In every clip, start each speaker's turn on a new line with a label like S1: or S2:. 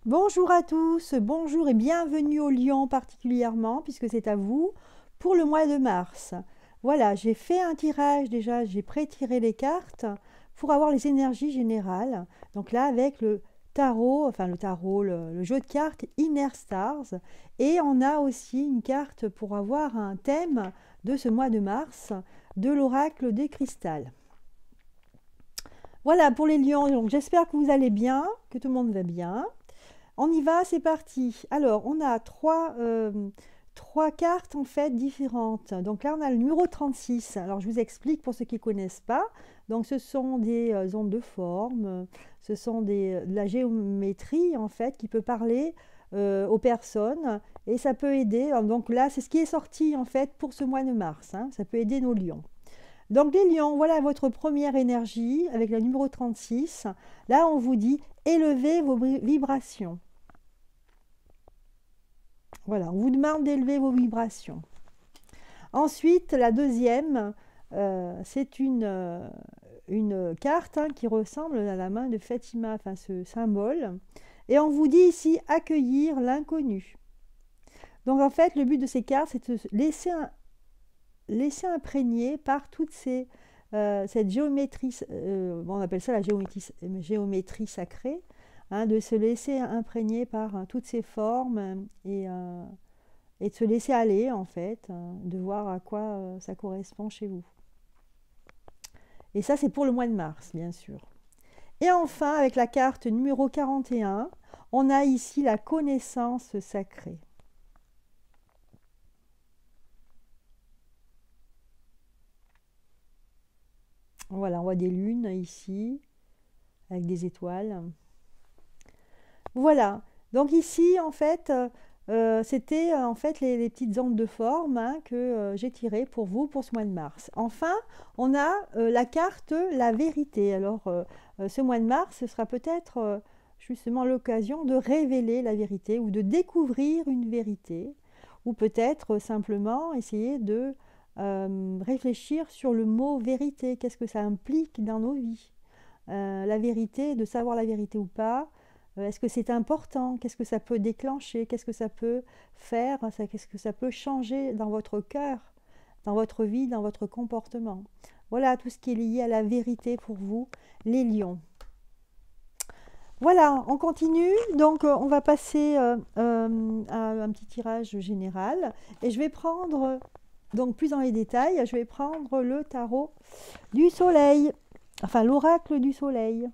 S1: Bonjour à tous, bonjour et bienvenue au Lion particulièrement, puisque c'est à vous, pour le mois de mars. Voilà, j'ai fait un tirage déjà, j'ai pré-tiré les cartes pour avoir les énergies générales. Donc là, avec le tarot, le jeu de cartes Inner Stars. Et on a aussi une carte pour avoir un thème de ce mois de mars, de l'oracle des cristals. Voilà pour les lions, donc j'espère que vous allez bien, que tout le monde va bien. On y va, c'est parti. Alors, on a trois cartes en fait différentes. Donc là, on a le numéro 36. Alors, je vous explique pour ceux qui ne connaissent pas. Donc, ce sont des ondes de forme, ce sont de la géométrie en fait qui peut parler aux personnes et ça peut aider. Donc là, c'est ce qui est sorti en fait pour ce mois de mars. Ça peut aider nos lions. Donc les lions, voilà votre première énergie avec le numéro 36. Là, on vous dit élevez vos vibrations. Voilà, on vous demande d'élever vos vibrations. Ensuite, la deuxième, c'est une carte qui ressemble à la main de Fatima, enfin ce symbole. Et on vous dit ici accueillir l'inconnu. Donc en fait, le but de ces cartes, c'est de se laisser imprégner par toute cette géométrie, on appelle ça la géométrie sacrée, de se laisser imprégner par toutes ces formes et de se laisser aller en fait, de voir à quoi ça correspond chez vous. Et ça c'est pour le mois de mars bien sûr. Et enfin avec la carte numéro 41, on a ici la connaissance sacrée. Voilà, on voit des lunes ici avec des étoiles. Voilà, donc ici en fait c'était en fait les petites ondes de forme que j'ai tirées pour vous pour ce mois de mars. Enfin, on a la carte la vérité. Alors ce mois de mars, ce sera peut-être justement l'occasion de révéler la vérité ou de découvrir une vérité ou peut-être simplement essayer de réfléchir sur le mot vérité. Qu'est-ce que ça implique dans nos vies? La vérité, de savoir la vérité ou pas. Est-ce que c'est important? Qu'est-ce que ça peut déclencher? Qu'est-ce que ça peut faire? Qu'est-ce que ça peut changer dans votre cœur, dans votre vie, dans votre comportement? Voilà tout ce qui est lié à la vérité pour vous, les lions. Voilà, on continue. Donc, on va passer à un petit tirage général. Et je vais prendre, donc plus dans les détails, je vais prendre le tarot du soleil. Enfin, l'oracle du soleil.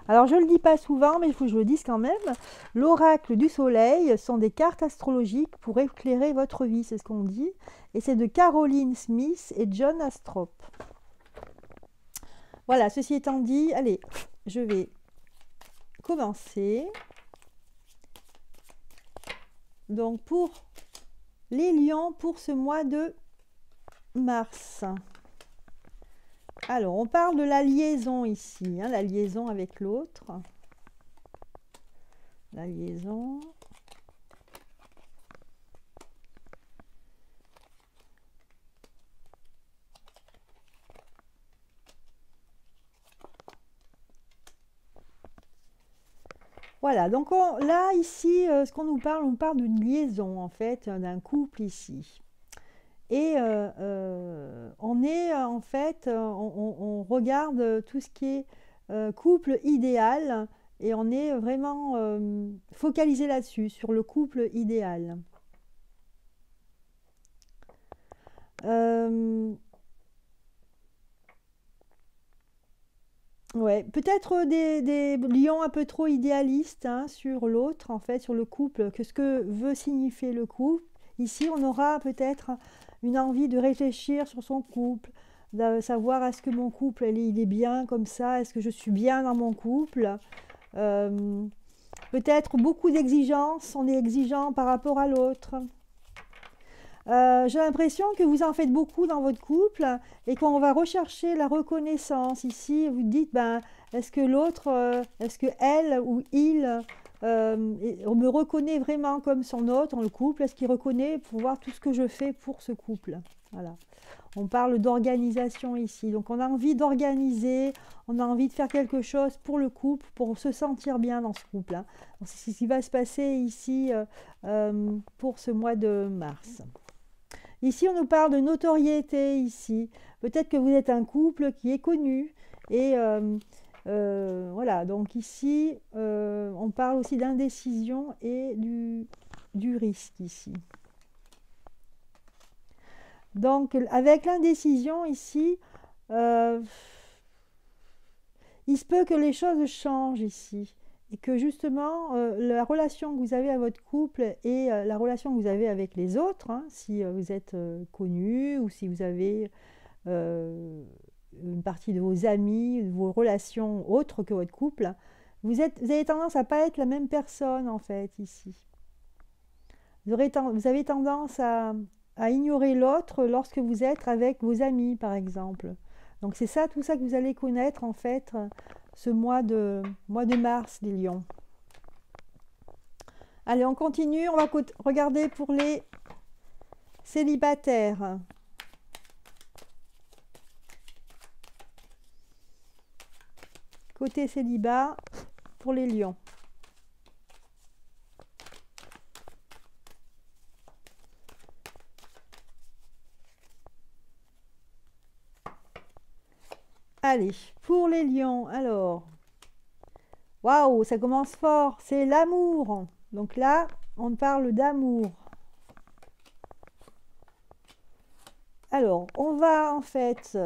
S1: Alors, je ne le dis pas souvent, mais il faut que je le dise quand même. L'oracle du soleil sont des cartes astrologiques pour éclairer votre vie, c'est ce qu'on dit. Et c'est de Caroline Smith et John Astrop. Voilà, ceci étant dit, allez, je vais commencer. Donc, pour les lions, pour ce mois de mars. Alors, on parle de la liaison ici, la liaison avec l'autre. La liaison. Voilà, donc là, ici, ce qu'on nous parle, on parle d'une liaison, en fait, d'un couple ici. Et on est en fait, on regarde tout ce qui est couple idéal et on est vraiment focalisé là-dessus, sur le couple idéal. Ouais, peut-être des lions un peu trop idéalistes sur l'autre, en fait, sur le couple, que ce que veut signifier le couple. Ici, on aura peut-être une envie de réfléchir sur son couple, de savoir est-ce que mon couple il est bien comme ça, est-ce que je suis bien dans mon couple. Peut-être beaucoup d'exigences, on est exigeant par rapport à l'autre. J'ai l'impression que vous en faites beaucoup dans votre couple et qu'on va rechercher la reconnaissance. Ici, vous dites, ben, est-ce que l'autre, est-ce que elle ou il on me reconnaît vraiment comme son autre dans le couple? Est-ce qu'il reconnaît pour voir tout ce que je fais pour ce couple? Voilà. On parle d'organisation ici. Donc on a envie d'organiser, on a envie de faire quelque chose pour le couple, pour se sentir bien dans ce couple, hein. C'est ce qui va se passer ici pour ce mois de mars. Ici, on nous parle de notoriété ici. Peut-être que vous êtes un couple qui est connu. Et voilà, donc ici, on parle aussi d'indécision et du risque ici. Donc, avec l'indécision ici, il se peut que les choses changent ici. Et que justement, la relation que vous avez à votre couple et la relation que vous avez avec les autres, hein, si vous êtes connu ou si vous avez une partie de vos amis, de vos relations autres que votre couple, vous avez tendance à ne pas être la même personne en fait ici. Vous avez tendance à ignorer l'autre lorsque vous êtes avec vos amis par exemple. Donc c'est ça, tout ça que vous allez connaître en fait ce mois de mars, les lions. Allez, on continue, on va regarder pour les célibataires. Côté célibat pour les lions. Allez, pour les lions, alors, waouh, ça commence fort, c'est l'amour. Donc là, on parle d'amour. Alors, on va en fait,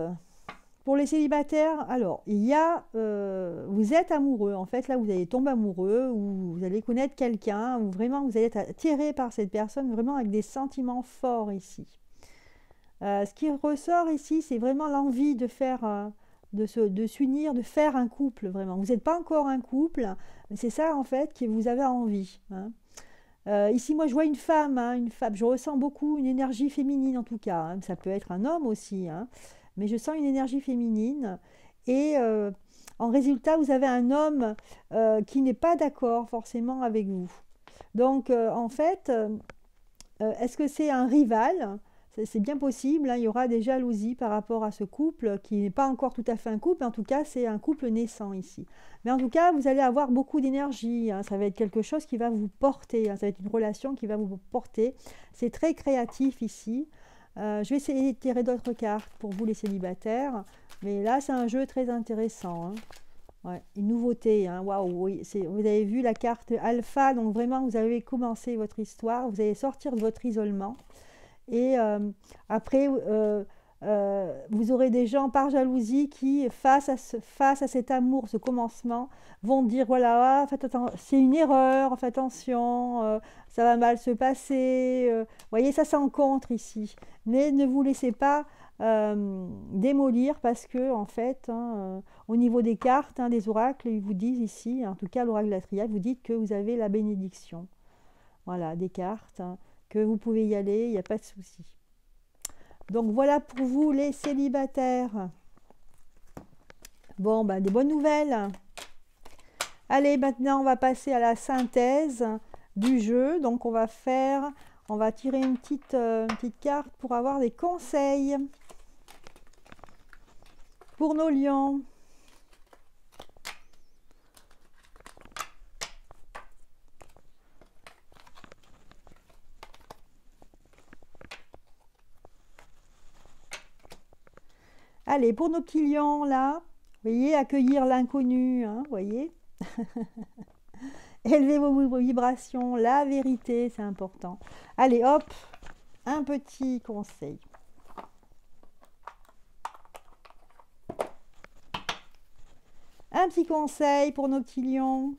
S1: pour les célibataires, alors, il y a, vous êtes amoureux, en fait, là, vous allez tomber amoureux, ou vous allez connaître quelqu'un, ou vraiment, vous allez être attiré par cette personne, vraiment avec des sentiments forts ici. Ce qui ressort ici, c'est vraiment l'envie de faire... de s'unir, de faire un couple, vraiment. Vous n'êtes pas encore un couple, mais c'est ça, en fait, que vous avez envie, hein. Ici, moi, je vois une femme, hein, je ressens beaucoup une énergie féminine, en tout cas, hein. Ça peut être un homme aussi, hein, mais je sens une énergie féminine. Et en résultat, vous avez un homme qui n'est pas d'accord forcément avec vous. Donc, en fait, est-ce que c'est un rival ? C'est bien possible, hein, il y aura des jalousies par rapport à ce couple qui n'est pas encore tout à fait un couple, en tout cas c'est un couple naissant ici. Mais en tout cas, vous allez avoir beaucoup d'énergie, hein, ça va être quelque chose qui va vous porter, hein, ça va être une relation qui va vous porter. C'est très créatif ici. Je vais essayer de tirer d'autres cartes pour vous les célibataires, mais là c'est un jeu très intéressant, hein. Ouais, une nouveauté, hein, waouh, oui, vous avez vu la carte alpha, donc vraiment vous avez commencé votre histoire, vous allez sortir de votre isolement. Et après, vous aurez des gens par jalousie qui, face à cet amour, ce commencement, vont dire, voilà, c'est une erreur, faites attention, ça va mal se passer. Vous voyez, ça s'encontre ici. Mais ne vous laissez pas démolir parce que, en fait, hein, au niveau des cartes, hein, des oracles, ils vous disent ici, en tout cas l'oracle de la triade, vous dites que vous avez la bénédiction. Voilà, des cartes, hein, que vous pouvez y aller, il n'y a pas de souci. Donc voilà pour vous les célibataires. Bon, ben, des bonnes nouvelles. Allez, maintenant on va passer à la synthèse du jeu. Donc on va tirer une petite carte pour avoir des conseils pour nos lions. Allez, pour nos petits lions, là, vous voyez, accueillir l'inconnu, hein, vous voyez. Élevez vos vibrations, la vérité, c'est important. Allez, hop, un petit conseil. Un petit conseil pour nos petits lions,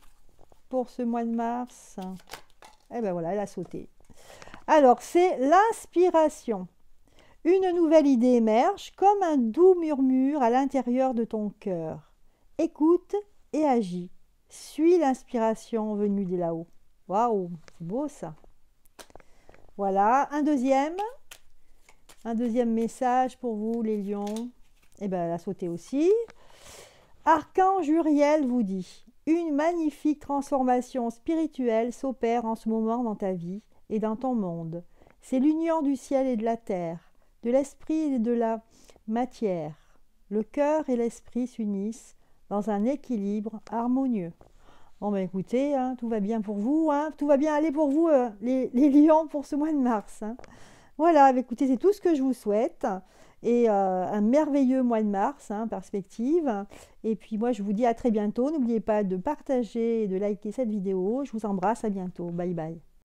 S1: pour ce mois de mars. Et ben voilà, elle a sauté. Alors, c'est l'inspiration. Une nouvelle idée émerge comme un doux murmure à l'intérieur de ton cœur. Écoute et agis. Suis l'inspiration venue de là-haut. Waouh, c'est beau ça. Voilà, un deuxième message pour vous les lions. Et bien, elle a sauté aussi. Archange Uriel vous dit, une magnifique transformation spirituelle s'opère en ce moment dans ta vie et dans ton monde. C'est l'union du ciel et de la terre. de l'esprit et de la matière. Le cœur et l'esprit s'unissent dans un équilibre harmonieux. Bon, ben écoutez, hein, tout va bien pour vous, hein, tout va bien aller pour vous, les lions, pour ce mois de mars. Hein. Voilà, ben écoutez, c'est tout ce que je vous souhaite. Et un merveilleux mois de mars, hein, perspective. Et puis moi, je vous dis à très bientôt. N'oubliez pas de partager et de liker cette vidéo. Je vous embrasse, à bientôt. Bye bye.